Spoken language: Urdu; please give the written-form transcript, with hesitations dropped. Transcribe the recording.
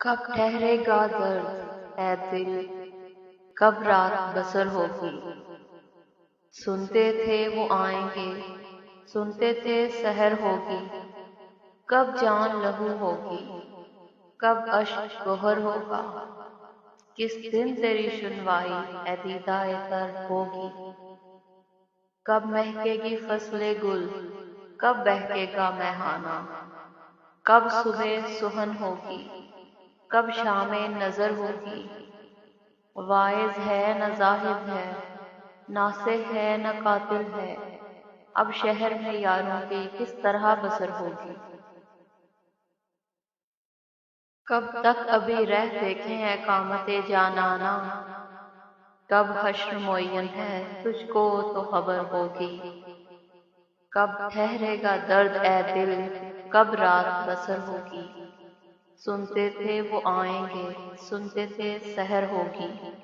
کب ٹھہرے گا درد اے دل، کب رات بسر ہوگی؟ سنتے تھے وہ آئیں گے، سنتے تھے سحر ہوگی۔ کب جان لہو ہوگی، کب اشک گوہر ہوگا؟ کس دن تیری شنوائی اے دیدہ تر ہوگی؟ کب مہکے گی فصل گل، کب بہکے گا میخانہ؟ کب صبح سحن ہوگی، کب شام نظر ہوگی؟ واعظ ہے نہ زاہد ہے، ناصح ہے نہ قاتل ہے، اب شہر میں یاروں کی کس طرح بسر ہوگی؟ کب تک ابھی رہ دیکھیں اقامت جانانہ، کب حشر معین ہے تجھ کو تو خبر ہوگی؟ کب ٹھہرے گا درد اے دل، کب رات بسر ہوگی؟ سنتے تھے وہ آئیں گے، سنتے تھے سحر ہوگی۔